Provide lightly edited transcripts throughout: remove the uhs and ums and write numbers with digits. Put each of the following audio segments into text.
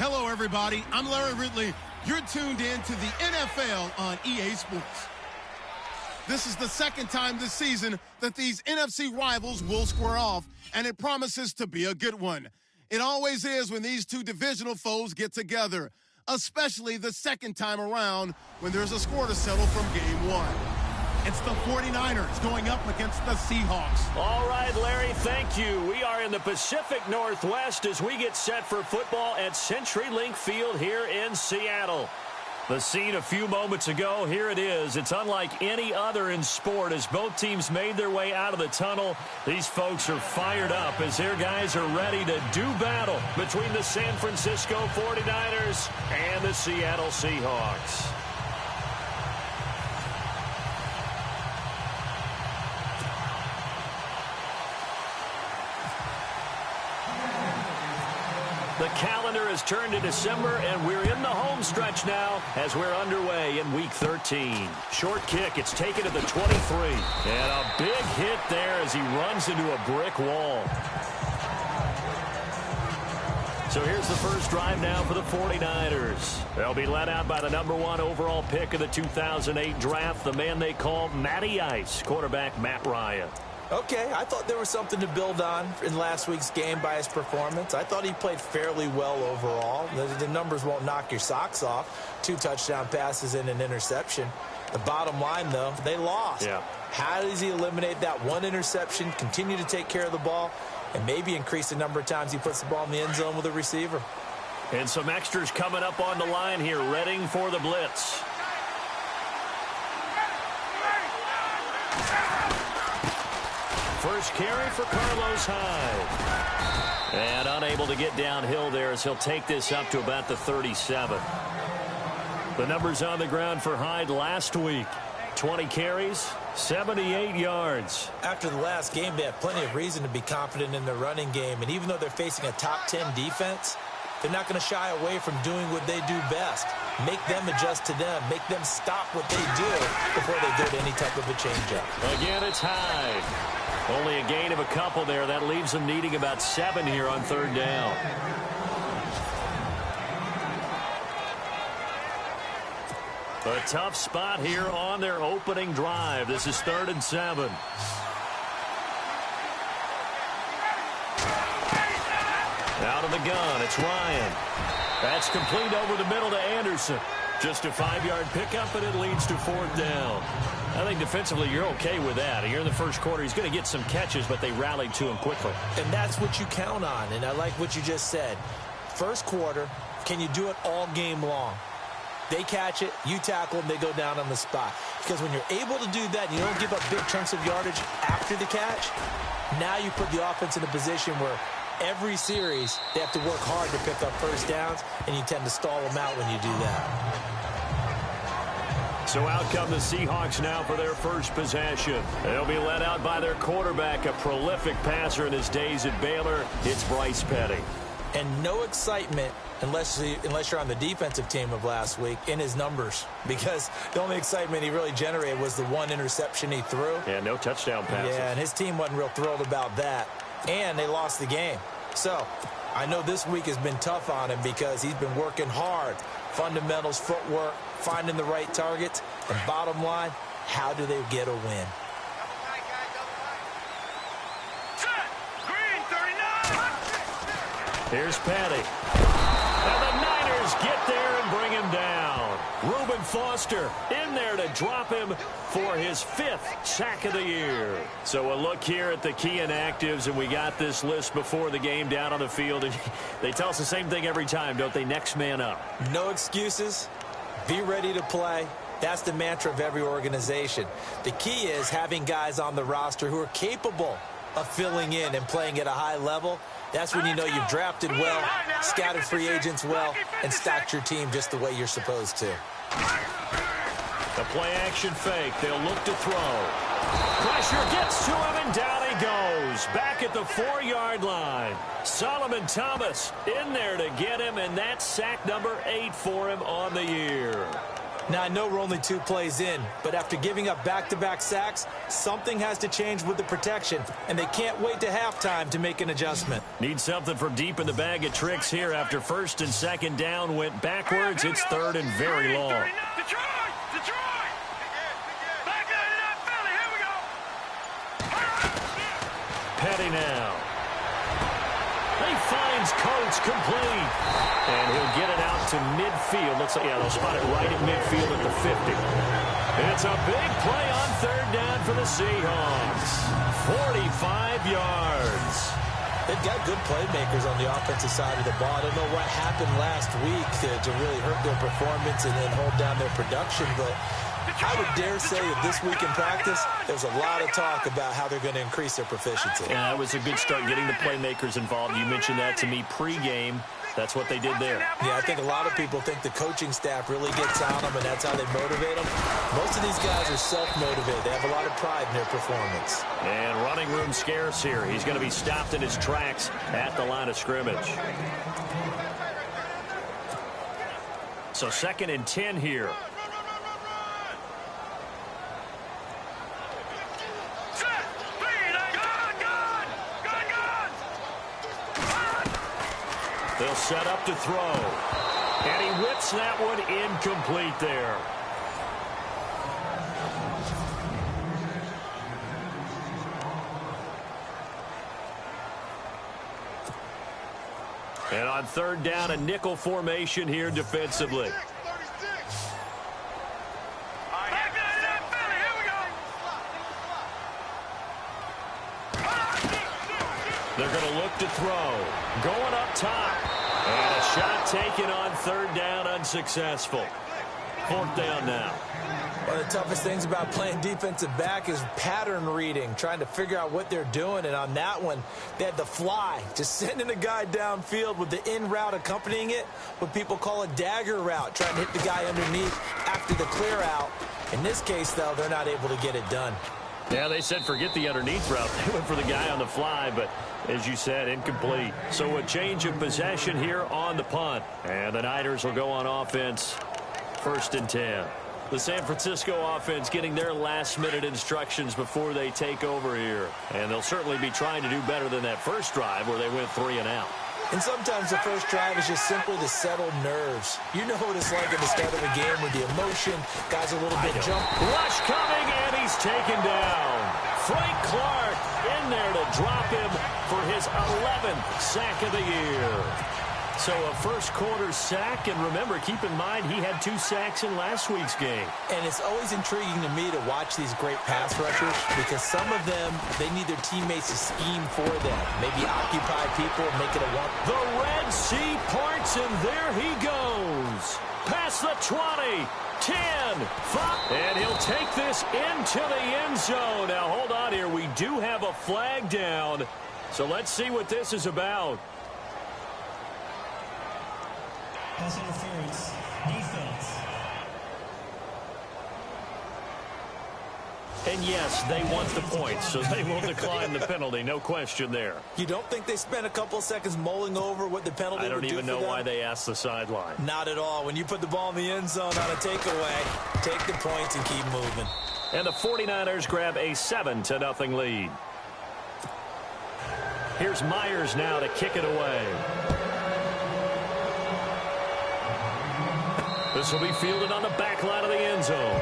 Hello, everybody. I'm Larry Ridley. You're tuned in to the NFL on EA Sports. This is the second time this season that these NFC rivals will square off, and it promises to be a good one. It always is when these two divisional foes get together, especially the second time around when there's a score to settle from game one. It's the 49ers going up against the Seahawks. All right, Larry, thank you. We are in the Pacific Northwest as we get set for football at CenturyLink Field here in Seattle. The scene a few moments ago, here it is. It's unlike any other in sport as both teams made their way out of the tunnel. These folks are fired up as their guys are ready to do battle between the San Francisco 49ers and the Seattle Seahawks. The calendar has turned to December, and we're in the home stretch now as we're underway in Week 13. Short kick, it's taken to the 23. And a big hit there as he runs into a brick wall. So here's the first drive now for the 49ers. They'll be led out by the #1 overall pick of the 2008 draft, the man they call Matty Ice, quarterback Matt Ryan. Okay, I thought there was something to build on in last week's game by his performance. I thought he played fairly well overall. The numbers won't knock your socks off. 2 touchdown passes and an interception. The bottom line, though, they lost. Yeah. How does he eliminate that one interception, continue to take care of the ball, and maybe increase the number of times he puts the ball in the end zone with a receiver? And some extras coming up on the line here, readying for the blitz. First carry for Carlos Hyde. And unable to get downhill there as he'll take this up to about the 37. The numbers on the ground for Hyde last week. 20 carries, 78 yards. After the last game, they had plenty of reason to be confident in their running game. And even though they're facing a top 10 defense, they're not going to shy away from doing what they do best. Make them adjust to them. Make them stop what they do before they go to any type of a changeup. Again, it's Hyde. Only a gain of a couple there. That leaves them needing about 7 here on 3rd down. A tough spot here on their opening drive. This is 3rd and 7. Out of the gun, it's Ryan. That's complete over the middle to Anderson. Just a 5-yard pickup, and it leads to 4th down. I think defensively you're okay with that. Here in the first quarter, he's going to get some catches, but they rallied to him quickly. And that's what you count on, and I like what you just said. First quarter, can you do it all game long? They catch it, you tackle them, they go down on the spot. Because when you're able to do that and you don't give up big chunks of yardage after the catch, now you put the offense in a position where every series they have to work hard to pick up first downs, and you tend to stall them out when you do that. So out come the Seahawks now for their first possession. They'll be led out by their quarterback, a prolific passer in his days at Baylor. It's Bryce Petty. And no excitement unless you're on the defensive team of last week in his numbers, because the only excitement he really generated was the one interception he threw. Yeah, no touchdown passes. Yeah, and his team wasn't real thrilled about that. And they lost the game. So I know this week has been tough on him because he's been working hard. Fundamentals, footwork, finding the right targets. And bottom line, how do they get a win? Here's Petty. And the Niners get there and bring him down. Reuben Foster in there to drop him for his 5th sack of the year. So a look here at the key inactives, and we got this list before the game down on the field. And they tell us the same thing every time, don't they? Next man up. No excuses. Be ready to play. That's the mantra of every organization. The key is having guys on the roster who are capable of filling in and playing at a high level. That's when you know you've drafted well, scouted free agents well, and stocked your team just the way you're supposed to. The play-action fake. They'll look to throw. Pressure gets to him, and down he goes. Back at the 4-yard line. Solomon Thomas in there to get him, and that's sack number 8 for him on the year. Now, I know we're only 2 plays in, but after giving up back-to-back sacks, something has to change with the protection, and they can't wait to halftime to make an adjustment. Need something from deep in the bag of tricks here after first and second down went backwards. It's third and very long. Petty now. He finds Coates complete. And he'll get it out to midfield. Looks like, yeah, they'll spot it right at midfield at the 50. It's a big play on third down for the Seahawks. 45 yards. They've got good playmakers on the offensive side of the ball. I don't know what happened last week to really hurt their performance and then hold down their production, but I would dare say that this week in practice, there's a lot of talk about how they're going to increase their proficiency. Yeah, it was a good start getting the playmakers involved. You mentioned that to me pregame. That's what they did there. Yeah, I think a lot of people think the coaching staff really gets on them, and that's how they motivate them. Most of these guys are self-motivated. They have a lot of pride in their performance. And running room scarce here. He's going to be stopped in his tracks at the line of scrimmage. So 2nd and 10 here. They'll set up to throw. And he whips that one incomplete there. And on third down, a nickel formation here defensively. They're going to look to throw. Going up top. And a shot taken on third down, unsuccessful. 4th down now. One of the toughest things about playing defensive back is pattern reading, trying to figure out what they're doing. And on that one, they had the fly, just sending a guy downfield with the in route accompanying it, what people call a dagger route, trying to hit the guy underneath after the clear out. In this case, though, they're not able to get it done. Yeah, they said forget the underneath route. They went for the guy on the fly, but as you said, incomplete. So a change of possession here on the punt. And the Niners will go on offense. 1st and 10. The San Francisco offense getting their last-minute instructions before they take over here. And they'll certainly be trying to do better than that first drive where they went 3 and out. And sometimes the first drive is just simply to settle nerves. You know what it's like at the start of a game with the emotion. Guys a little bit jump. Rush coming, and he's taken down. Frank Clark in there to drop him for his 11th sack of the year. So a first-quarter sack, and remember, keep in mind, he had 2 sacks in last week's game. And it's always intriguing to me to watch these great pass rushers because some of them, they need their teammates to scheme for them. Maybe occupy people and make it a one. The Red Sea parts, and there he goes. Past the 20, 10, 5. And he'll take this into the end zone. Now, hold on here. We do have a flag down. So let's see what this is about. Pass interference. Defense. And yes, they want the points, so they will decline the penalty. No question there. You don't think they spent a couple seconds mulling over what the penalty would do for them? I don't even know why they asked the sideline. Not at all. When you put the ball in the end zone on a takeaway, take the points and keep moving. And the 49ers grab a 7-0 lead. Here's Myers now to kick it away. This will be fielded on the back line of the end zone.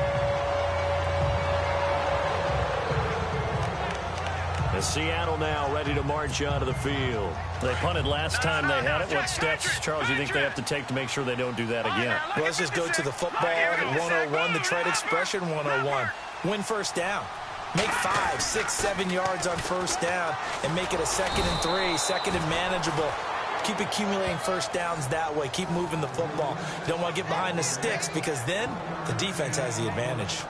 And Seattle now ready to march onto the field. They punted last time they had it. What steps, Charles, you think they have to take to make sure they don't do that again? Well, let's just go to the football 101, the trade expression 101. Win first down. Make 5, 6, 7 yards on first down and make it a 2nd and 3, 2nd and manageable. Keep accumulating first downs that way. Keep moving the football. You don't want to get behind the sticks because then the defense has the advantage.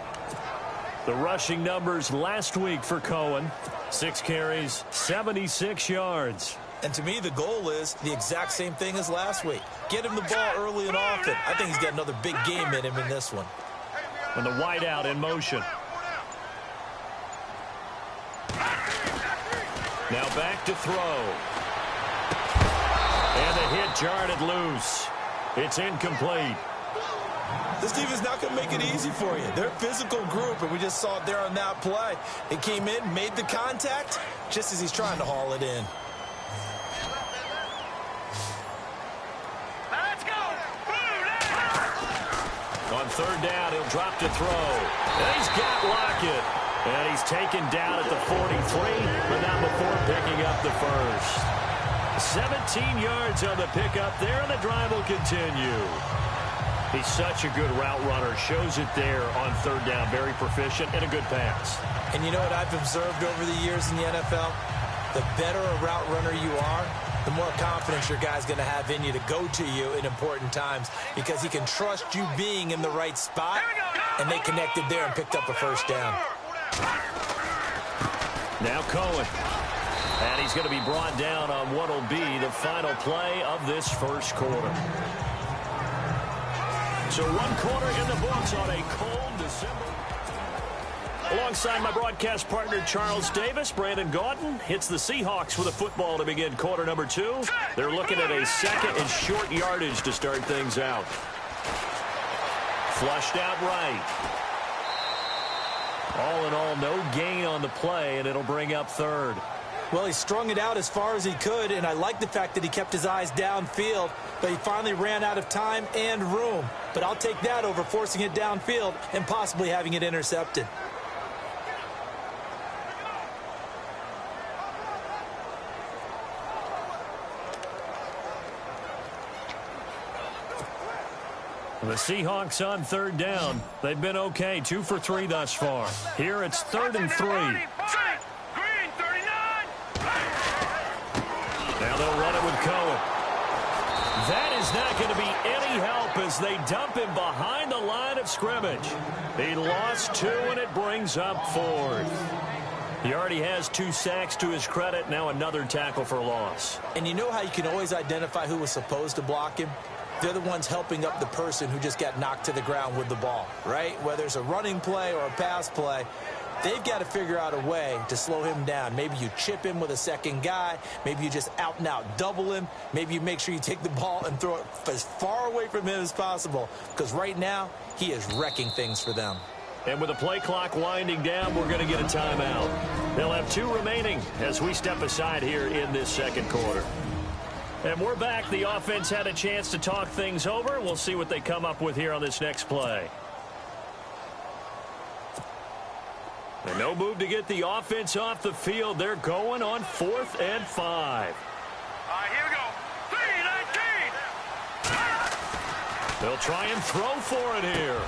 The rushing numbers last week for Cohen. 6 carries, 76 yards. And to me, the goal is the exact same thing as last week. Get him the ball early and often. I think he's got another big game in him in this one. And the wideout in motion. Now back to throw. And the hit jarred it loose. It's incomplete. This defense is not going to make it easy for you. They're a physical group, and we just saw it there on that play. It came in, made the contact, just as he's trying to haul it in. Let's go! On third down, he'll drop to throw. And he's got Lockett. And he's taken down at the 43, but not before picking up the first. 17 yards on the pickup there, and the drive will continue. He's such a good route runner. Shows it there on third down. Very proficient and a good pass. And you know what I've observed over the years in the NFL? The better a route runner you are, the more confidence your guy's going to have in you to go to you in important times because he can trust you being in the right spot, and they connected there and picked up a first down. Now Cohen. And he's going to be brought down on what will be the final play of this first quarter. So 1 quarter in the books on a cold December. Alongside my broadcast partner Charles Davis, Brandon Gaudin hits the Seahawks with a football to begin quarter number 2. They're looking at a second and short yardage to start things out. Flushed out right. All in all, no gain on the play, and it'll bring up third. Well, he strung it out as far as he could, and I like the fact that he kept his eyes downfield, but he finally ran out of time and room. But I'll take that over forcing it downfield and possibly having it intercepted. The Seahawks on third down. They've been okay, 2 for 3 thus far. Here it's 3rd and 3. Now they'll run it with Cohen. That is not going to be any help as they dump him behind the line of scrimmage. He lost 2, and it brings up 4th. He already has 2 sacks to his credit. Now another tackle for loss. And you know how you can always identify who was supposed to block him? They're the ones helping up the person who just got knocked to the ground with the ball, right? Whether it's a running play or a pass play, they've got to figure out a way to slow him down. Maybe you chip him with a second guy. Maybe you just out-and-out double him. Maybe you make sure you take the ball and throw it as far away from him as possible, because right now he is wrecking things for them. And with the play clock winding down, we're going to get a timeout. They'll have 2 remaining as we step aside here in this second quarter. And we're back. The offense had a chance to talk things over. We'll see what they come up with here on this next play. And no move to get the offense off the field. They're going on 4th and 5. All right, here we go. 3-19. They'll try and throw for it here.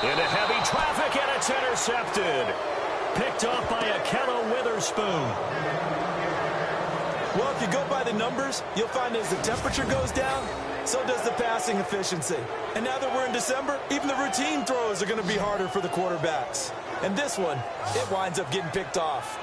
Into heavy traffic, and it's intercepted. Picked off by Akello Witherspoon. Well, if you go by the numbers, you'll find as the temperature goes down, so does the passing efficiency. And now that we're in December, even the routine throws are going to be harder for the quarterbacks. And this one, it winds up getting picked off.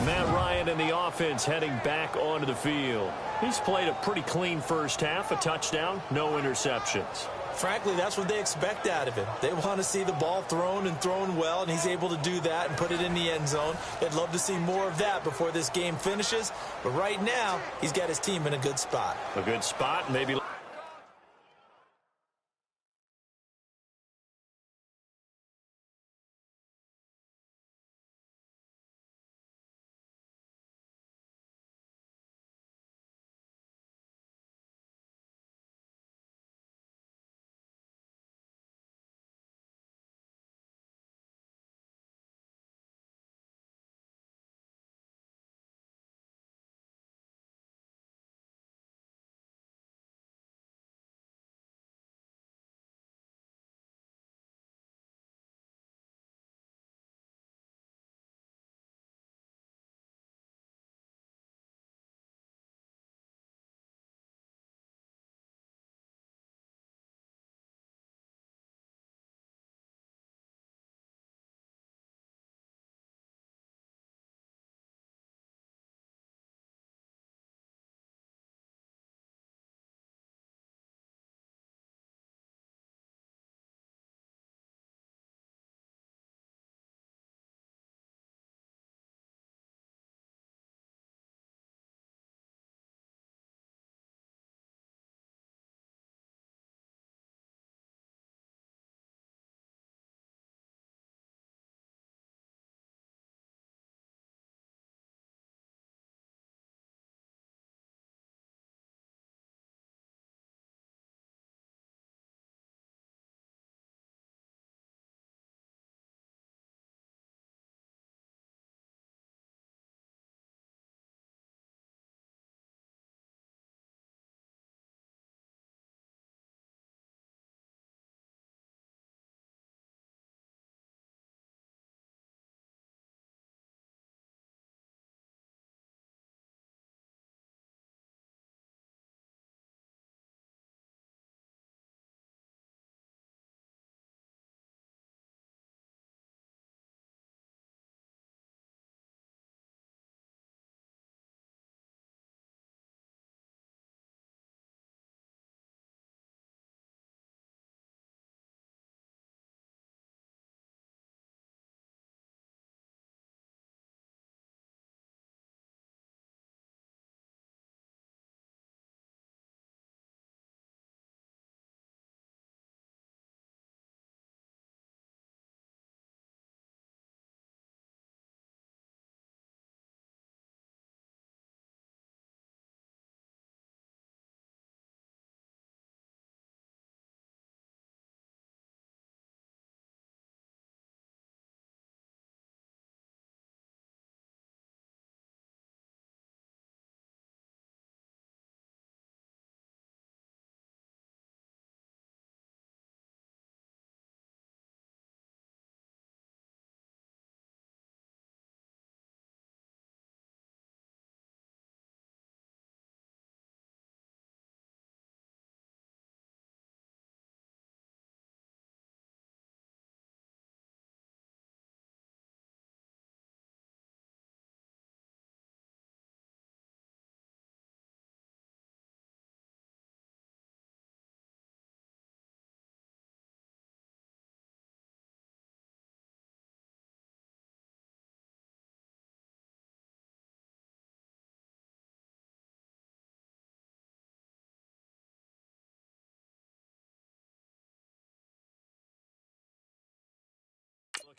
Matt Ryan and the offense heading back onto the field. He's played a pretty clean first half, a touchdown, no interceptions. Frankly, that's what they expect out of him. They want to see the ball thrown and thrown well, and he's able to do that and put it in the end zone. They'd love to see more of that before this game finishes. But right now, he's got his team in a good spot. A good spot, maybe.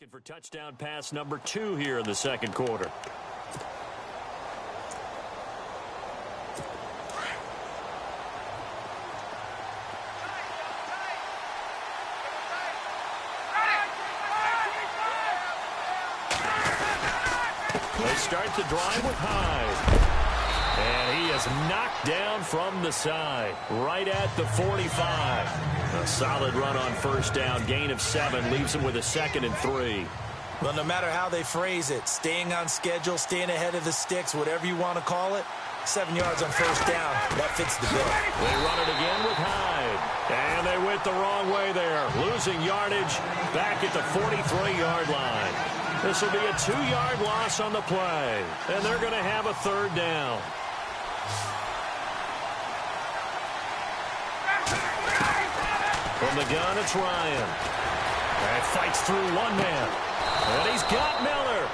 Looking for touchdown pass number 2 here in the second quarter. They start the drive with Hyde. And he is knocked down from the side, right at the 45. A solid run on first down, gain of 7, leaves him with a 2nd and 3. Well, no matter how they phrase it, staying on schedule, staying ahead of the sticks, whatever you want to call it, 7 yards on first down, that fits the bill. They run it again with Hyde. And they went the wrong way there, losing yardage back at the 43-yard line. This will be a 2-yard loss on the play, and they're going to have a 3rd down. From the gun, it's Ryan. And fights through one man. And he's got Miller.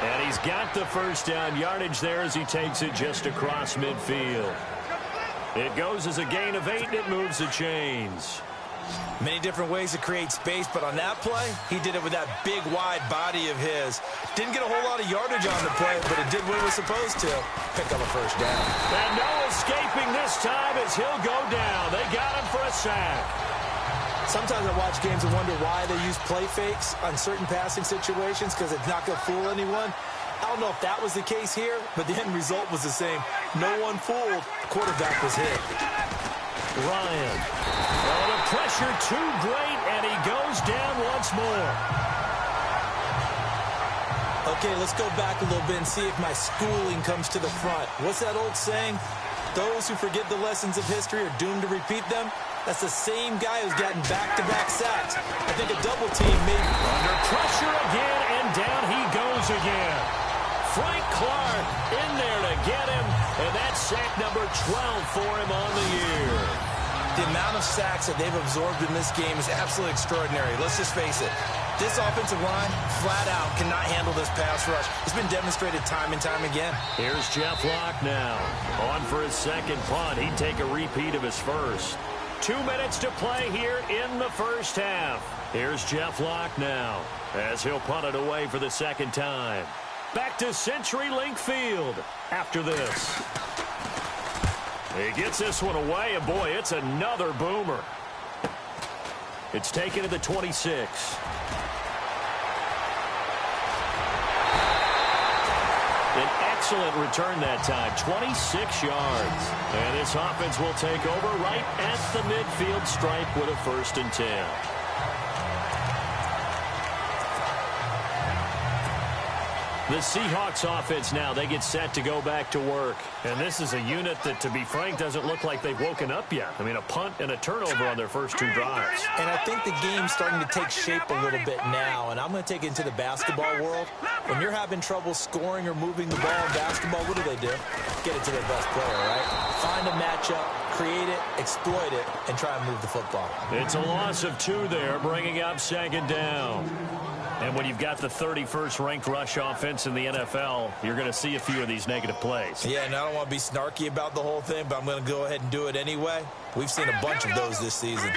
And he's got the first down yardage there as he takes it just across midfield. It goes as a gain of 8, and it moves the chains. Many different ways to create space, but on that play, he did it with that big, wide body of his. Didn't get a whole lot of yardage on the play, but it did what it was supposed to. Pick up a first down. And no escaping this time as he'll go down. They got him for a sack. Sometimes I watch games and wonder why they use play fakes on certain passing situations, because it's not going to fool anyone. I don't know if that was the case here, but the end result was the same. No one fooled. Quarterback was hit. Ryan. Oh, the pressure too great, and he goes down once more. Okay, let's go back a little bit and see if my schooling comes to the front. What's that old saying? Those who forget the lessons of history are doomed to repeat them. That's the same guy who's gotten back-to-back sacks. I think a double team maybe. Under pressure again, and down he goes again. Frank Clark in there to get him, and that's sack number 12 for him on the year. The amount of sacks that they've absorbed in this game is absolutely extraordinary. Let's just face it. This offensive line, flat out, cannot handle this pass rush. It's been demonstrated time and time again. Here's Jeff Locke now. On for his second punt. He'd take a repeat of his first. 2 minutes to play here in the first half. Here's Jeff Locke now as he'll punt it away for the second time. Back to CenturyLink Field after this. He gets this one away, and boy, it's another boomer. It's taken to the 26. An excellent return that time, 26 yards. And this offense will take over right at the midfield stripe with a 1st and 10. The Seahawks offense now, they get set to go back to work. And this is a unit that, to be frank, doesn't look like they've woken up yet. I mean, a punt and a turnover on their first 2 drives. And I think the game's starting to take shape a little bit now. And I'm going to take it into the basketball world. When you're having trouble scoring or moving the ball in basketball, what do? Get it to their best player, right? Find a matchup, create it, exploit it, and try and move the football. It's a loss of 2 there, bringing up 2nd down. And when you've got the 31st ranked rush offense in the NFL, you're going to see a few of these negative plays. Yeah, and I don't want to be snarky about the whole thing, but I'm going to go ahead and do it anyway. We've seen a bunch of those this season.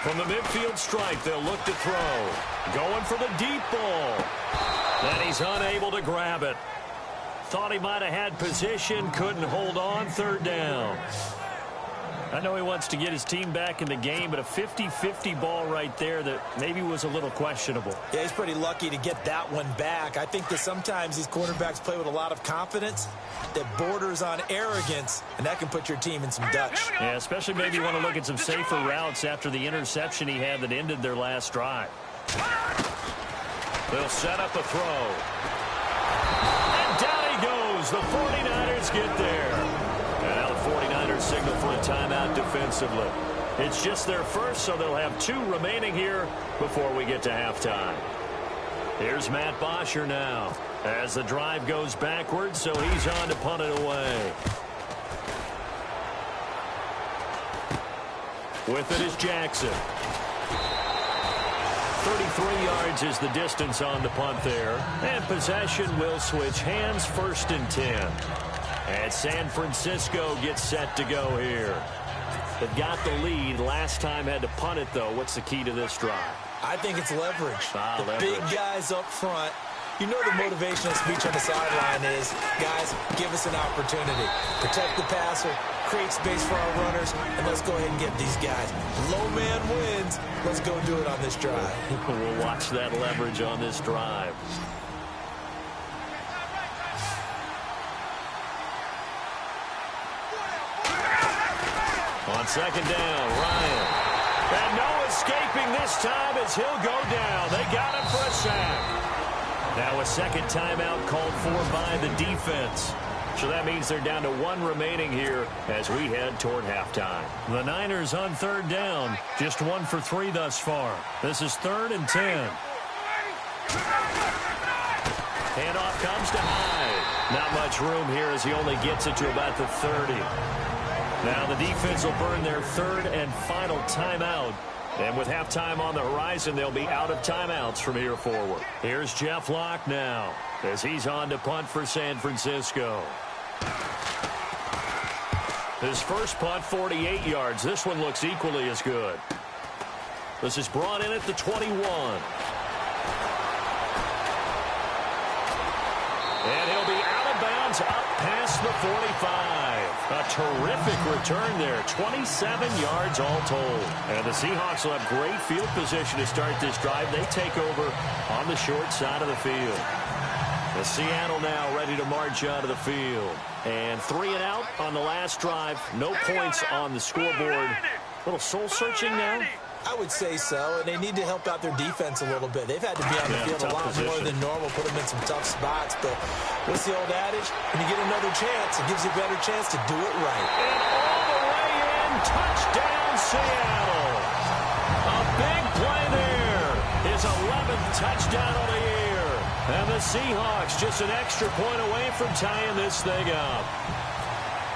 From the midfield stripe, they'll look to throw. Going for the deep ball. And he's unable to grab it. Thought he might have had position, couldn't hold on, 3rd down. I know he wants to get his team back in the game, but a 50-50 ball right there that maybe was a little questionable. Yeah, he's pretty lucky to get that one back. I think that sometimes these quarterbacks play with a lot of confidence that borders on arrogance, and that can put your team in some Dutch. Yeah, especially maybe you want to look at some safer routes after the interception he had that ended their last drive. They'll set up a throw. And down he goes. The 49ers get there. And now the 49ers signal for a timeout defensively. It's just their first, so they'll have 2 remaining here before we get to halftime. Here's Matt Bosher now as the drive goes backwards, so he's on to punt it away. With it is Jackson. 33 yards is the distance on the punt there. And possession will switch hands, 1st and 10. And San Francisco gets set to go here. but got the lead. Last time had to punt it, though. What's the key to this drive? I think it's leverage. Leverage. Big guys up front. You know the motivational speech on the sideline is, guys, give us an opportunity. Protect the passer, create space for our runners, and let's go ahead and get these guys. Low man wins. Let's go do it on this drive. We'll watch that leverage on this drive. On second down, Ryan. And no escaping this time as he'll go down. They got him for a sack. Now a second timeout called for by the defense. So that means they're down to 1 remaining here as we head toward halftime. The Niners on third down. Just 1 for 3 thus far. This is 3rd and 10. Handoff comes to Hyde. Not much room here as he only gets it to about the 30. Now the defense will burn their 3rd and final timeout. And with halftime on the horizon, they'll be out of timeouts from here forward. Here's Jeff Locke now as he's on to punt for San Francisco. His first punt, 48 yards. This one looks equally as good. This is brought in at the 21. And he'll be out of bounds up past the 45. A terrific return there. 27 yards all told. And the Seahawks will have great field position to start this drive. They take over on the short side of the field. The Seattle now ready to march out of the field. And 3 and out on the last drive. No points on the scoreboard. A little soul-searching now. I would say so, and they need to help out their defense a little bit. They've had to be on the field a lot more than normal, put them in some tough spots. But what's the old adage? When you get another chance, it gives you a better chance to do it right. And all the way in, touchdown Seattle. A big play there. His 11th touchdown of the year. And the Seahawks just an extra point away from tying this thing up.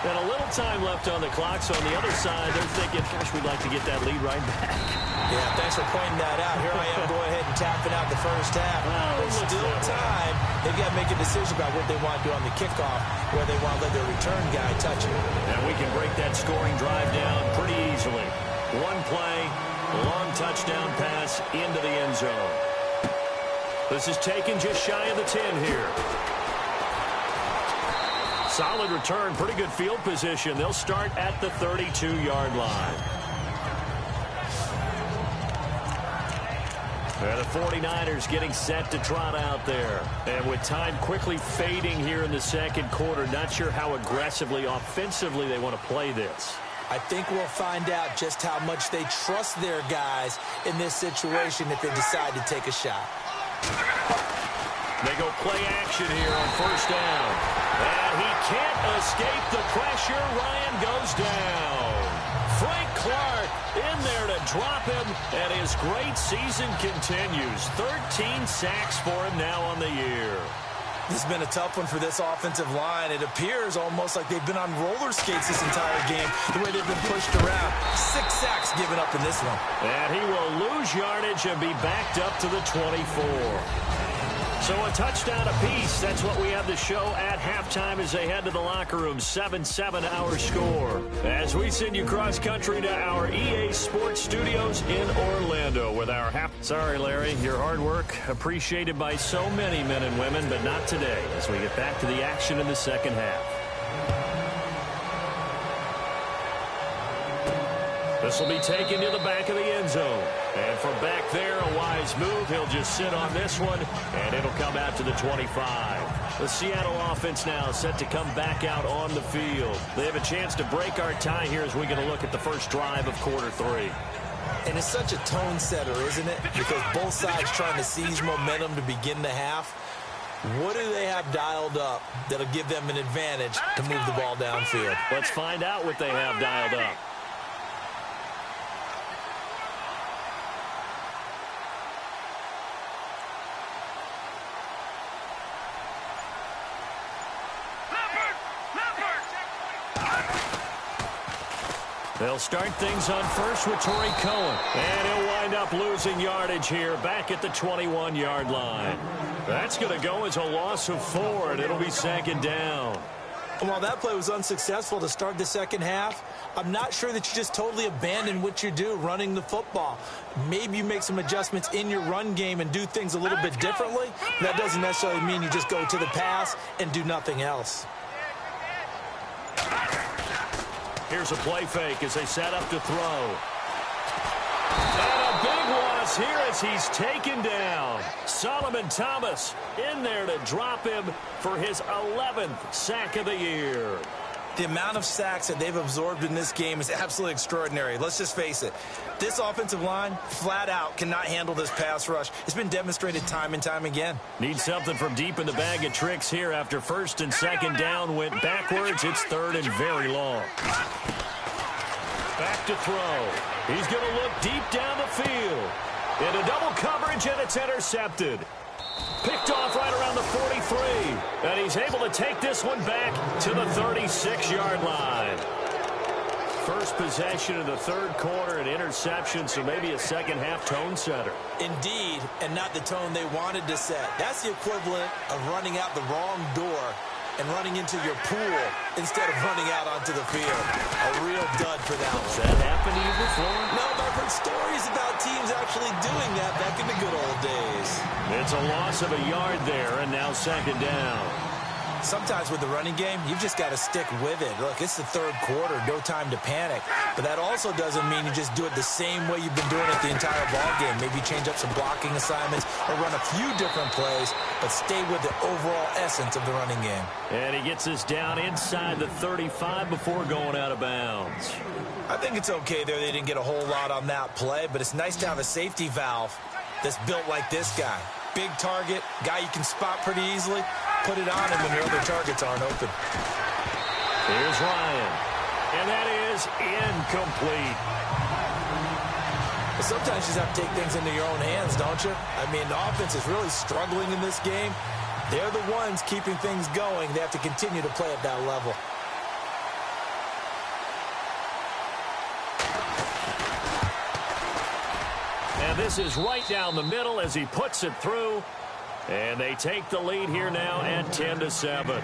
And a little time left on the clock, so on the other side, they're thinking, gosh, we'd like to get that lead right back. Yeah, thanks for pointing that out. Here I am, go ahead and tapping out the first half. Well, there's still time. They've got to make a decision about what they want to do on the kickoff, where they want to let their return guy touch it. And we can break that scoring drive down pretty easily. One play, long touchdown pass into the end zone. This is taken just shy of the 10 here. Solid return, pretty good field position. They'll start at the 32-yard line. And the 49ers getting set to trot out there. And with time quickly fading here in the second quarter, not sure how aggressively, offensively they want to play this. I think we'll find out just how much they trust their guys in this situation if they decide to take a shot. They go play action here on first down. And he can't escape the pressure. Ryan goes down. Frank Clark in there to drop him. And his great season continues. 13 sacks for him now on the year. This has been a tough one for this offensive line. It appears almost like they've been on roller skates this entire game, the way they've been pushed around. 6 sacks given up in this one. And he will lose yardage and be backed up to the 24. So a touchdown apiece. That's what we have to show at halftime as they head to the locker room. 7-7 our score. As we send you cross country to our EA Sports Studios in Orlando with our Sorry, Larry, your hard work appreciated by so many men and women, but not today as we get back to the action in the second half. This will be taken to the back of the end zone. And from back there, a wise move. He'll just sit on this one, and it'll come out to the 25. The Seattle offense now set to come back out on the field. They have a chance to break our tie here as we're going to look at the first drive of quarter 3. And it's such a tone setter, isn't it? Because both sides trying to seize momentum to begin the half. What do they have dialed up that'll give them an advantage to move the ball downfield? Let's find out what they have dialed up. They'll start things on first with Torrey Cohen. And he'll wind up losing yardage here back at the 21-yard line. That's going to go as a loss of 4, and it'll be second down. While that play was unsuccessful to start the second half, I'm not sure that you just totally abandon what you do running the football. Maybe you make some adjustments in your run game and do things a little bit differently. That doesn't necessarily mean you just go to the pass and do nothing else. Here's a play fake as they set up to throw. And a big loss here as he's taken down. Solomon Thomas in there to drop him for his 11th sack of the year. The amount of sacks that they've absorbed in this game is absolutely extraordinary. Let's just face it. This offensive line, flat out, cannot handle this pass rush. It's been demonstrated time and time again. Need something from deep in the bag of tricks here after first and second down went backwards. It's third and very long. Back to throw. He's going to look deep down the field. Into double coverage, and it's intercepted. Picked off right around the 43. And he's able to take this one back to the 36-yard line. First possession of the third quarter, an interception, so maybe a second-half tone setter. Indeed, and not the tone they wanted to set. That's the equivalent of running out the wrong door and running into your pool instead of running out onto the field. A real dud for that one. Has that happened to you before? No, but I've heard stories about teams actually doing that back in the good old days. It's a loss of a yard there, and now second down. Sometimes with the running game, you've just got to stick with it. Look, it's the third quarter, no time to panic. But that also doesn't mean you just do it the same way you've been doing it the entire ball game. Maybe change up some blocking assignments or run a few different plays, but stay with the overall essence of the running game. And he gets us down inside the 35 before going out of bounds. I think it's okay there. They didn't get a whole lot on that play, but it's nice to have a safety valve that's built like this guy. Big target, guy you can spot pretty easily. Put it on him when your other targets aren't open. Here's Ryan. And that is incomplete. But sometimes you just have to take things into your own hands, don't you? I mean, the offense is really struggling in this game. They're the ones keeping things going. They have to continue to play at that level. And this is right down the middle as he puts it through. And they take the lead here now at 10-7.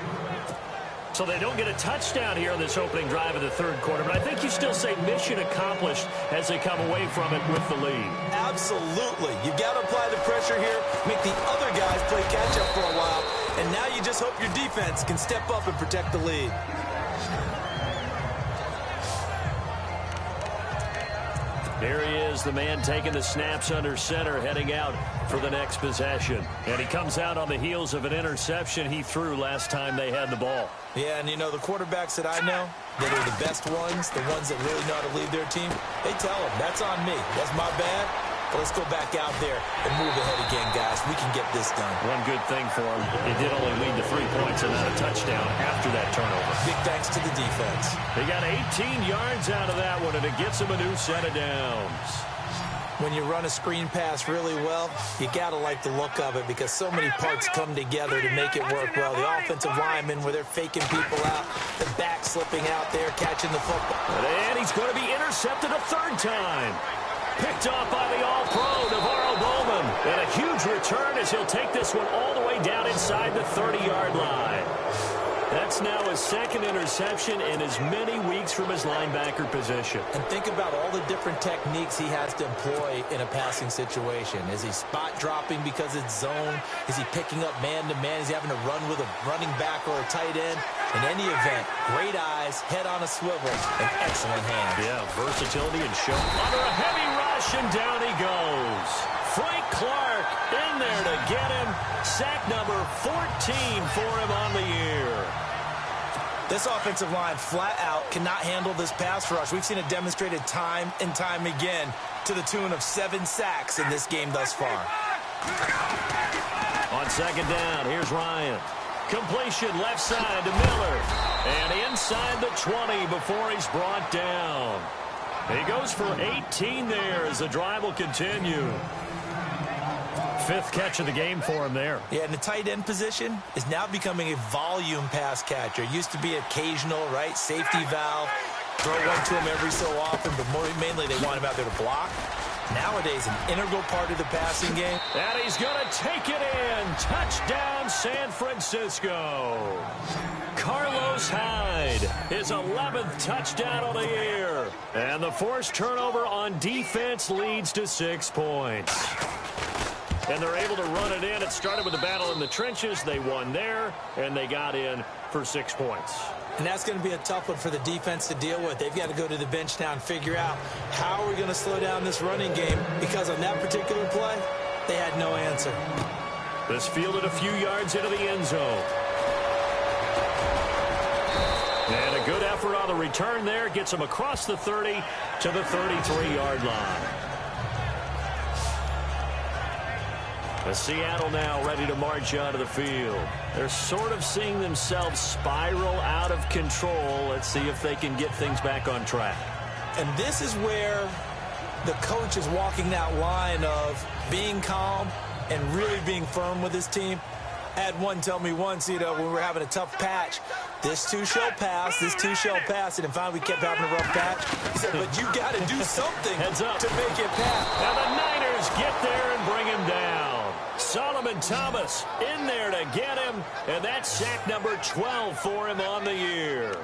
So they don't get a touchdown here on this opening drive of the third quarter, but I think you still say mission accomplished as they come away from it with the lead. Absolutely. You got to apply the pressure here, make the other guys play catch-up for a while, and now you just hope your defense can step up and protect the lead. Here he is, the man taking the snaps under center, heading out for the next possession. And he comes out on the heels of an interception he threw last time they had the ball. Yeah, and you know, the quarterbacks that I know that are the best ones, the ones that really know how to lead their team, they tell them, that's on me. That's my bad. But let's go back out there and move ahead again, guys. We can get this done. One good thing for him, he did only lead to 3 points and not a touchdown after that turnover. Big thanks to the defense. They got 18 yards out of that one, and it gets them a new set of downs. When you run a screen pass really well, you got to like the look of it because so many parts come together to make it work well. The offensive linemen where they're faking people out, the back slipping out there, catching the football. And he's going to be intercepted a third time. Picked off by the All-Pro, Navarro Bowman. And a huge return as he'll take this one all the way down inside the 30-yard line. That's now his second interception in as many weeks from his linebacker position. And think about all the different techniques he has to employ in a passing situation. Is he spot dropping because it's zone? Is he picking up man-to-man? Is he having to run with a running back or a tight end? In any event, great eyes, head on a swivel, and excellent hands. Yeah, versatility and show. Under a heavy rush, and down he goes. Frank Clark in there to get him. Sack number 14 for him on the year. This offensive line flat out cannot handle this pass rush. We've seen it demonstrated time and time again to the tune of 7 sacks in this game thus far. On second down, here's Ryan. Completion left side to Miller. And inside the 20 before he's brought down. He goes for 18 there as the drive will continue. 5th catch of the game for him there. Yeah, and the tight end position is now becoming a volume pass catcher. It used to be occasional, right? Safety valve. Throw one to him every so often, but mainly they want him out there to block. Nowadays, an integral part of the passing game. And he's going to take it in. Touchdown, San Francisco. Carlos Carlos Hyde, his 11th touchdown of the year. And the forced turnover on defense leads to 6 points. And they're able to run it in. It started with the battle in the trenches. They won there, and they got in for 6 points. And that's going to be a tough one for the defense to deal with. They've got to go to the bench now and figure out how are we going to slow down this running game, because on that particular play, they had no answer. This fielded a few yards into the end zone. And a good effort on the return there gets him across the 30 to the 33-yard line. The Seattle now ready to march onto the field. They're sort of seeing themselves spiral out of control. Let's see if they can get things back on track. And this is where the coach is walking that line of being calm and really being firm with his team. I had one tell me once, when we were having a tough patch, this too shall pass, this too shall pass, and finally we kept having a rough patch. He said, but you got to do something Heads up to make it pass. Now the Niners get there and bring him down. Solomon Thomas in there to get him, and that's sack number 12 for him on the year.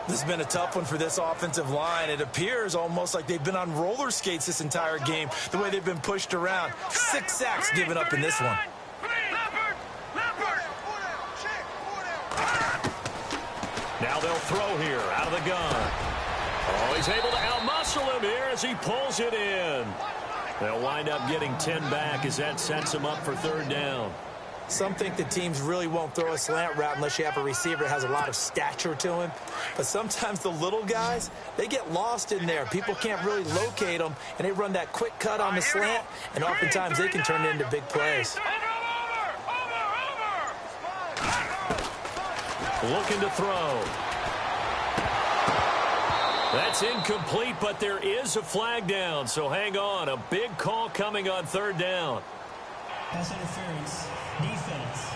This has been a tough one for this offensive line. It appears almost like they've been on roller skates this entire game, the way they've been pushed around. 6 sacks given up in this one. Now they'll throw here out of the gun. Oh, he's able to outmuscle him here as he pulls it in. They'll wind up getting 10 back as that sets him up for 3rd down. Some think the teams really won't throw a slant route unless you have a receiver that has a lot of stature to him. But sometimes the little guys, they get lost in there. People can't really locate them, and they run that quick cut on the slant, and oftentimes they can turn it into big plays. Looking to throw. That's incomplete, but there is a flag down, so hang on. A big call coming on 3rd down. Pass interference. Defense.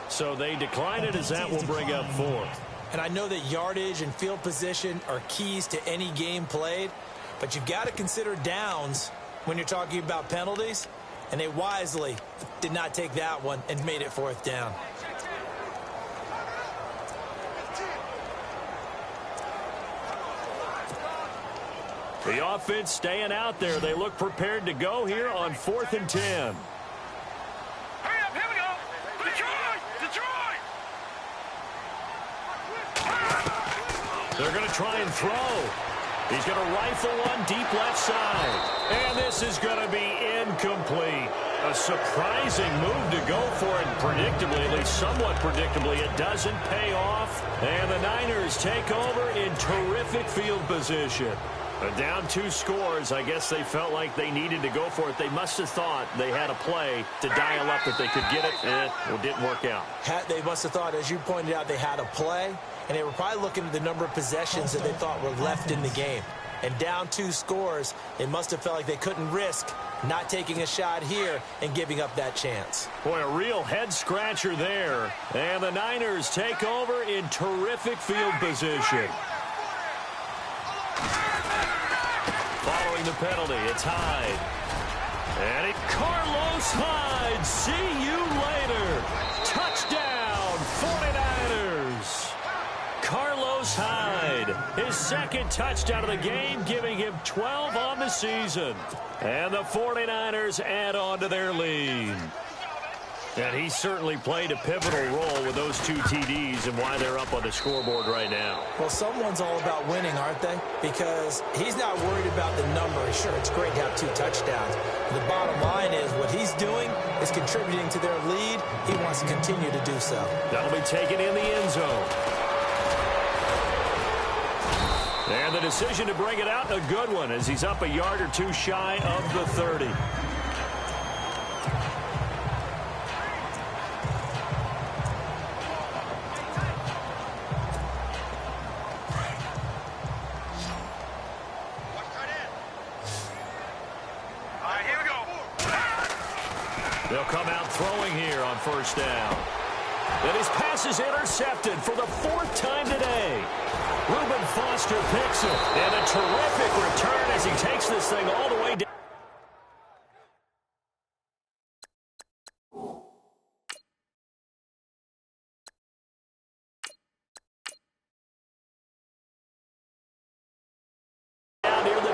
So they decline it as that will bring up 4th. And I know that yardage and field position are keys to any game played, but you've got to consider downs when you're talking about penalties, and they wisely did not take that one and made it 4th down. The offense staying out there. They look prepared to go here on 4th and 10. Hurry up, here we go. Detroit! They're going to try and throw. He's going to rifle one deep left side. And this is going to be incomplete. A surprising move to go for it. Predictably, at least somewhat predictably, it doesn't pay off. And the Niners take over in terrific field position. Down 2 scores. I guess they felt like they needed to go for it. They must have thought they had a play to dial up that they could get it, and it didn't work out. They must have thought, as you pointed out, they had a play, and they were probably looking at the number of possessions that they thought were left in the game. And down 2 scores, they must have felt like they couldn't risk not taking a shot here and giving up that chance. Boy, a real head-scratcher there. And the Niners take over in terrific field position. Following the penalty, it's Hyde. And Carlos Hyde, see you later. Touchdown, 49ers. Carlos Hyde, his 2nd touchdown of the game, giving him 12 on the season. And the 49ers add on to their lead. And he certainly played a pivotal role with those 2 TDs and why they're up on the scoreboard right now. Well, someone's all about winning, aren't they? Because he's not worried about the number. Sure, it's great to have 2 touchdowns. The bottom line is what he's doing is contributing to their lead. He wants to continue to do so. That'll be taken in the end zone. And the decision to bring it out, a good one, as he's up a yard or 2 shy of the 30. They'll come out throwing here on 1st down. And his pass is intercepted for the 4th time today. Reuben Foster picks it. And a terrific return as he takes this thing all the way down.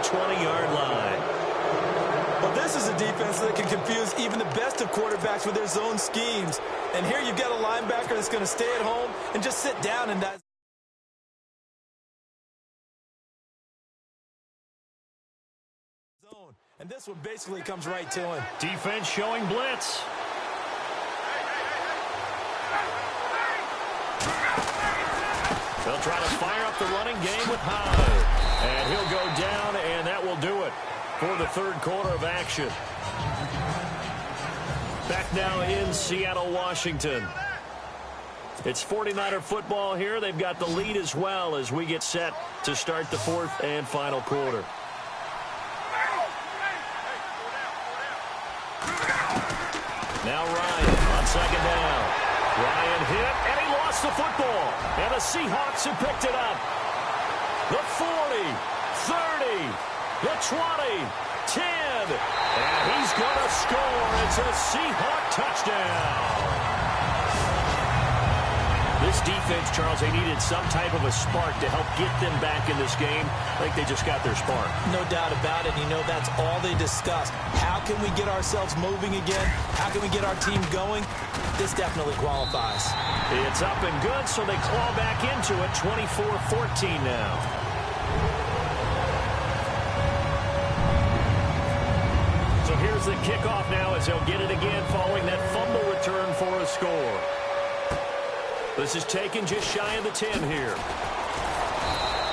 20-yard line. Well, this is a defense that can confuse even the best of quarterbacks with their zone schemes. And here you've got a linebacker that's going to stay at home and just sit down in that zone. And this one basically comes right to him. Defense showing blitz. They'll try to fire up the running game with Hyde. And he'll go down, and that will do it for the third quarter of action. Back now in Seattle, Washington. It's 49er football here. They've got the lead as well as we get set to start the fourth and final quarter. Now Ryan on second down. Ryan hit, and he lost the football. And the Seahawks have picked it up. The 40, 30, the 20, 10. And he's going to score. It's a Seahawk touchdown. This defense, Charles, they needed some type of a spark to help get them back in this game. I think they just got their spark. No doubt about it. You know, that's all they discussed. How can we get ourselves moving again? How can we get our team going? This definitely qualifies. It's up and good, so they claw back into it, 24-14 now. So here's the kickoff now as they'll get it again following that fumble return for a score. This is taken just shy of the 10 here.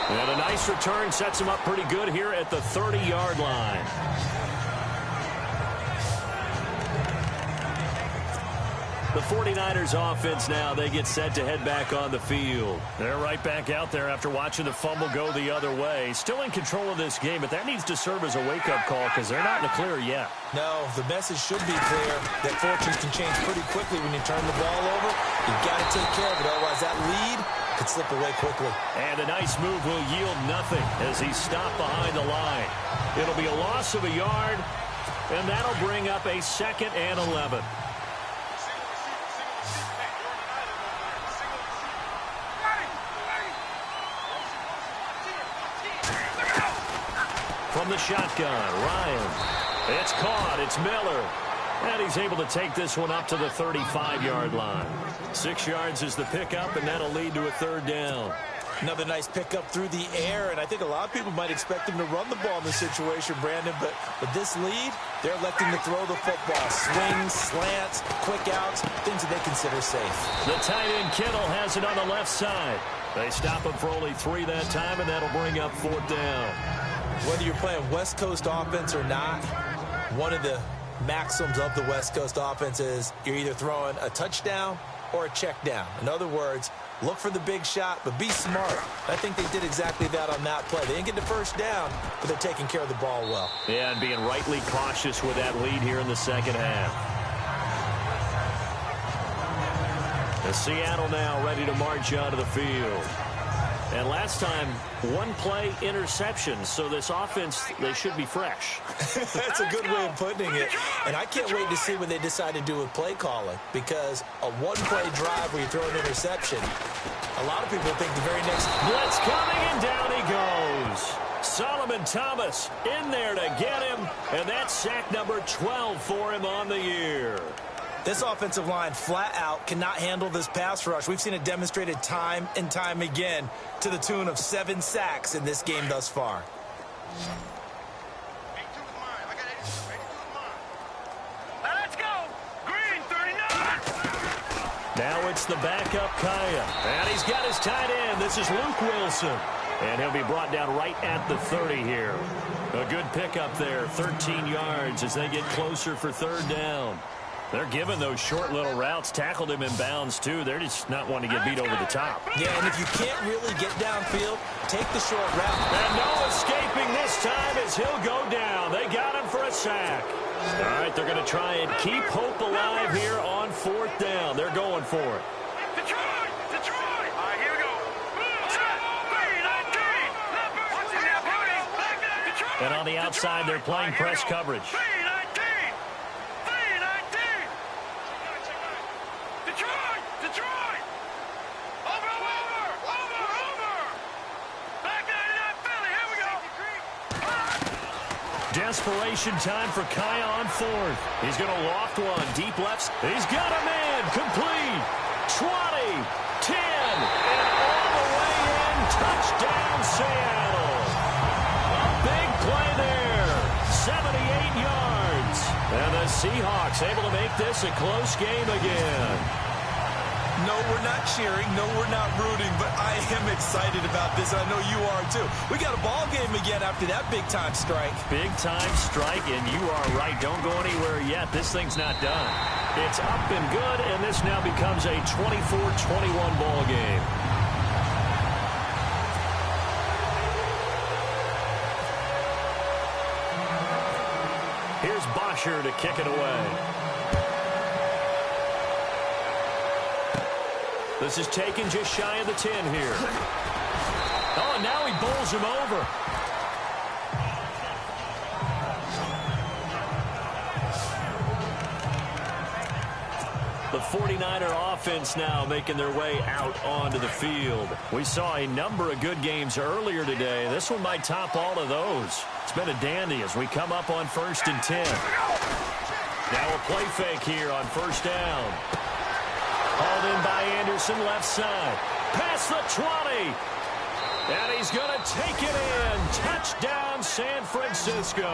And a nice return sets him up pretty good here at the 30-yard line. The 49ers offense now, they get set to head back on the field. They're right back out there after watching the fumble go the other way. Still in control of this game, but that needs to serve as a wake-up call because they're not in the clear yet. No, the message should be clear that fortunes can change pretty quickly when you turn the ball over. You've got to take care of it, otherwise that lead could slip away quickly. And a nice move will yield nothing as he's stopped behind the line. It'll be a loss of a yard, and that'll bring up a 2nd and 11. From the shotgun, Ryan. It's caught. It's Miller. And he's able to take this one up to the 35-yard line. 6 yards is the pickup, and that'll lead to a 3rd down. Another nice pickup through the air, and I think a lot of people might expect him to run the ball in this situation, Brandon, but with this lead, they're electing to throw the football. Swings, slants, quick outs, things that they consider safe. The tight end Kittle has it on the left side. They stop him for only 3 that time, and that'll bring up 4th down. Whether you're playing West Coast offense or not, one of the maxims of the West Coast offense is you're either throwing a touchdown or a check down. In other words, look for the big shot, but be smart. I think they did exactly that on that play. They didn't get the first down, but they're taking care of the ball well. Yeah, and being rightly cautious with that lead here in the second half. And Seattle now ready to march onto the field. And last time, 1-play interception, so this offense, they should be fresh. That's a good way of putting it. And I can't wait to see what they decide to do with play calling, because a 1-play drive where you throw an interception, a lot of people think the very next blitz coming, and down he goes. Solomon Thomas in there to get him, and that's sack number 12 for him on the year. This offensive line flat out cannot handle this pass rush. We've seen it demonstrated time and time again to the tune of 7 sacks in this game thus far. Let's go! Green 39! Now it's the backup Kaya. And he's got his tight end. This is Luke Wilson. And he'll be brought down right at the 30 here. A good pickup there, 13 yards as they get closer for 3rd down. They're giving those short little routes. Tackled him in bounds, too. They're just not wanting to get beat over the top. Yeah, and if you can't really get downfield, take the short route. And no escaping this time as he'll go down. They got him for a sack. All right, they're going to try and keep hope alive here on 4th down. They're going for it. Detroit! Detroit! All right, here we go. And on the outside, they're playing press coverage. desperation time for Kaya on fourth. He's going to loft one. Deep left. He's got a man. Complete. 20. 10. And all the way in. Touchdown, Seattle. A big play there. 78 yards. And the Seahawks able to make this a close game again. No, we're not cheering. No, we're not rooting. But I am excited about this. I know you are, too. We got a ball game again after that big-time strike. Big-time strike, and you are right. Don't go anywhere yet. This thing's not done. It's up and good, and this now becomes a 24-21 ball game. Here's Bosher to kick it away. This is taken just shy of the 10 here. Oh, and now he bowls him over. The 49er offense now making their way out onto the field. We saw a number of good games earlier today. This one might top all of those. It's been a dandy as we come up on 1st and 10. Now a play fake here on first down. Hauled in by Anderson, left side. Past the 20. And he's going to take it in. Touchdown, San Francisco.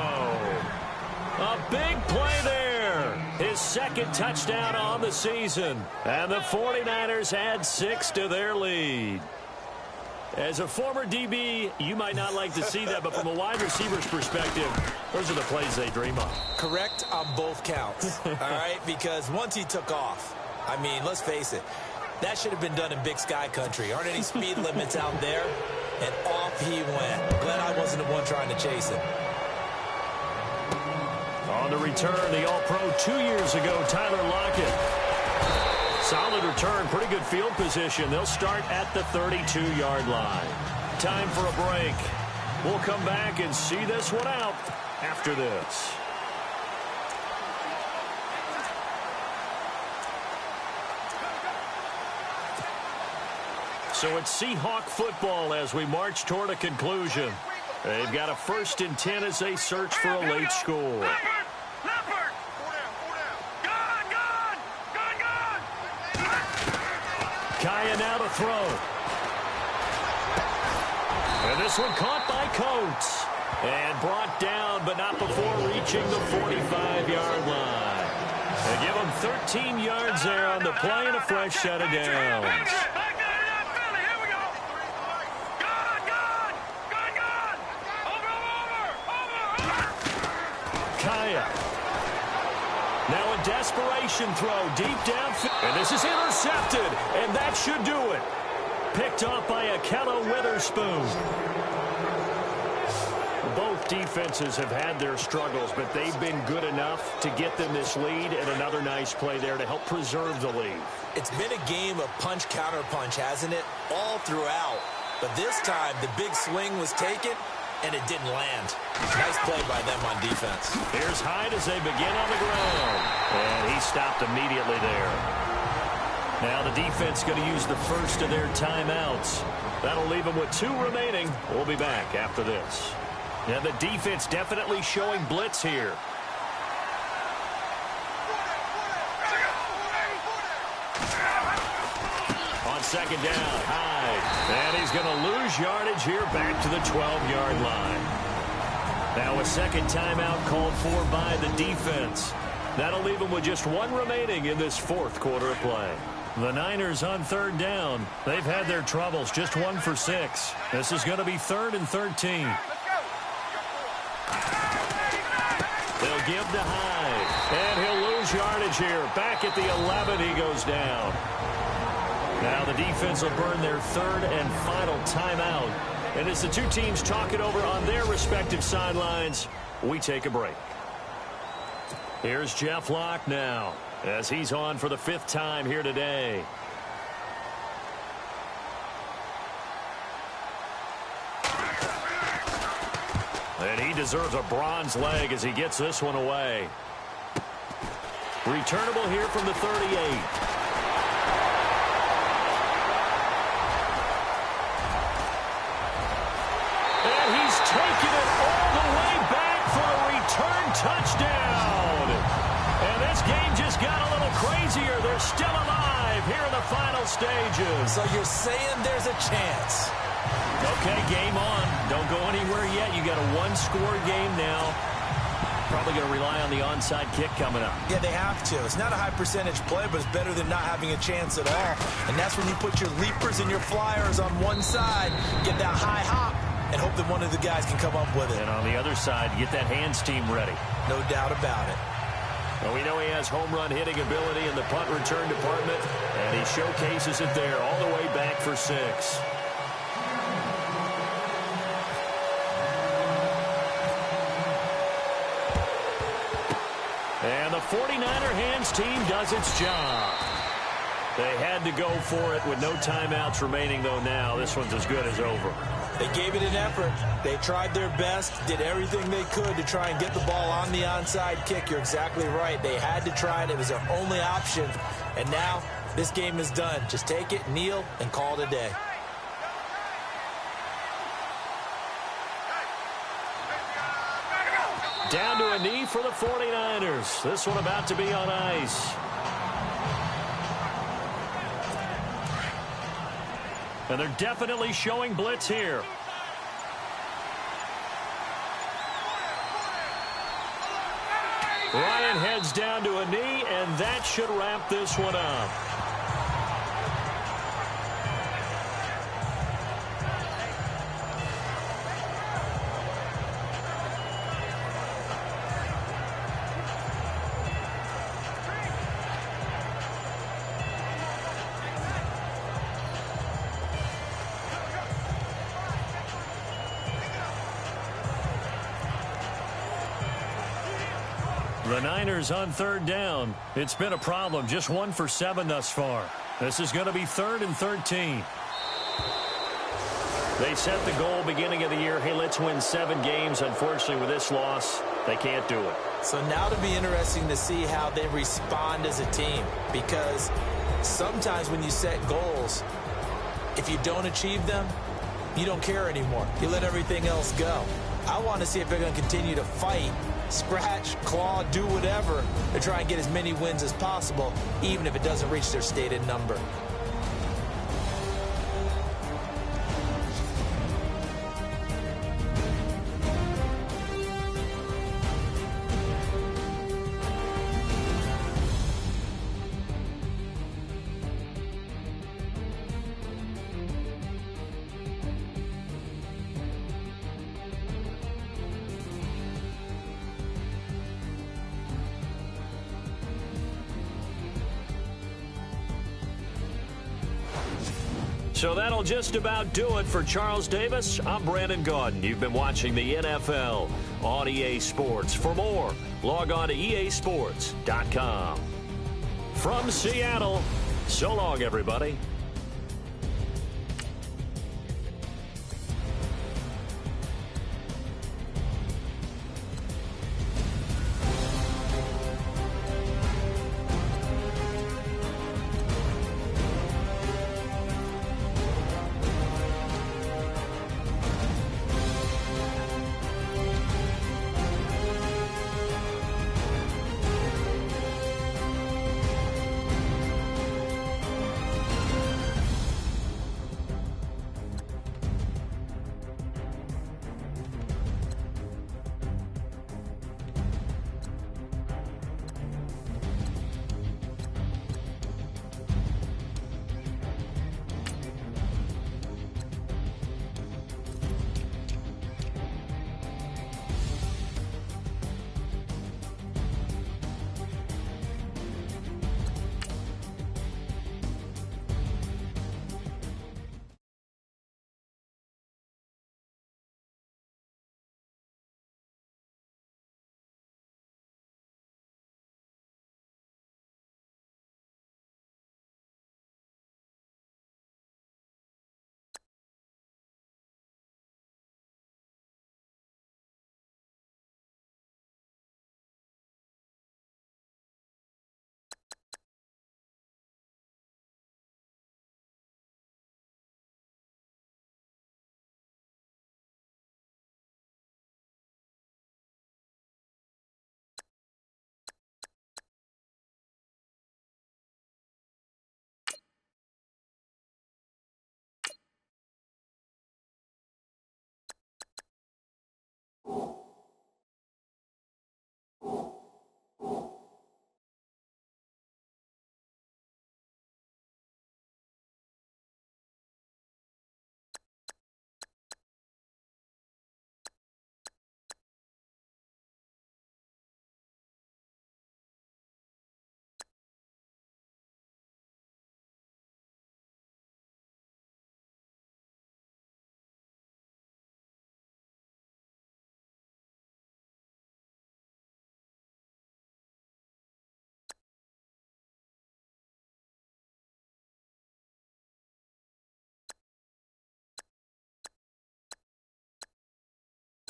A big play there. His second touchdown on the season. And the 49ers add 6 to their lead. As a former DB, you might not like to see that, but from a wide receiver's perspective, those are the plays they dream of. Correct on both counts, all right? Because once he took off, I mean, let's face it, that should have been done in Big Sky country. Aren't any speed limits out there? And off he went. Glad I wasn't the one trying to chase him. On the return, the All-Pro 2 years ago, Tyler Lockett. Solid return, pretty good field position. They'll start at the 32-yard line. Time for a break. We'll come back and see this one out after this. So it's Seahawk football as we march toward a conclusion. They've got a 1st and 10 as they search for a late score. Leopard! Gun! Kaya now to throw. And this one caught by Coates. And brought down, but not before reaching the 45-yard line. They give him 13 yards there on the play and a fresh set of downs. Kaya. Now a desperation throw deep downfield. And this is intercepted. And that should do it. Picked off by Akello Witherspoon. Both defenses have had their struggles, but they've been good enough to get them this lead, and another nice play there to help preserve the lead. It's been a game of punch-counter-punch, hasn't it? All throughout. But this time, the big swing was taken, and it didn't land. Nice play by them on defense. Here's Hyde as they begin on the ground. And he stopped immediately there. Now the defense going to use the first of their timeouts. That'll leave them with 2 remaining. We'll be back after this. And the defense definitely showing blitz here. On second down, Hyde. And he's going to lose yardage here back to the 12-yard line. Now a second timeout called for by the defense. That'll leave them with just 1 remaining in this 4th quarter of play. The Niners on 3rd down. They've had their troubles, just 1 for 6. This is going to be 3rd and 13. They'll give to Hyde. And he'll lose yardage here. Back at the 11, he goes down. Now the defense will burn their 3rd and final timeout. And as the 2 teams talk it over on their respective sidelines, we take a break. Here's Jeff Locke now as he's on for the 5th time here today. And he deserves a bronze leg as he gets this one away. Returnable here from the 38. Taking it all the way back for a return. easier. They're still alive here in the final stages. So you're saying there's a chance? Okay, game on. Don't go anywhere yet. You got a one-score game now. Probably going to rely on the onside kick coming up. Yeah, they have to. It's not a high-percentage play, but it's better than not having a chance at all. And that's when you put your leapers and your flyers on one side, get that high hop, and hope that one of the guys can come up with it. And on the other side, get that hands team ready. No doubt about it. Well, we know he has home run hitting ability in the punt return department, and he showcases it there all the way back for 6. And the 49er hands team does its job. They had to go for it with no timeouts remaining, though now. This one's as good as over. They gave it an effort. They tried their best, did everything they could to try and get the ball on the onside kick. You're exactly right. They had to try it. It was their only option. And now this game is done. Just take it, kneel, and call it a day. Down to a knee for the 49ers. This one about to be on ice. And they're definitely showing blitz here. Ryan heads down to a knee, and that should wrap this one up. The Niners on third down. It's been a problem. Just 1 for 7 thus far. This is going to be 3rd and 13. They set the goal beginning of the year. Hey, let's win 7 games. Unfortunately, with this loss, they can't do it. So now it'll be interesting to see how they respond as a team. Because sometimes when you set goals, if you don't achieve them, you don't care anymore. You let everything else go. I want to see if they're going to continue to fight, scratch, claw, do whatever to try and get as many wins as possible, even if it doesn't reach their stated number. So that'll just about do it for Charles Davis. I'm Brandon Gaudin. You've been watching the NFL on EA Sports. For more, log on to easports.com. From Seattle, so long, everybody.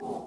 you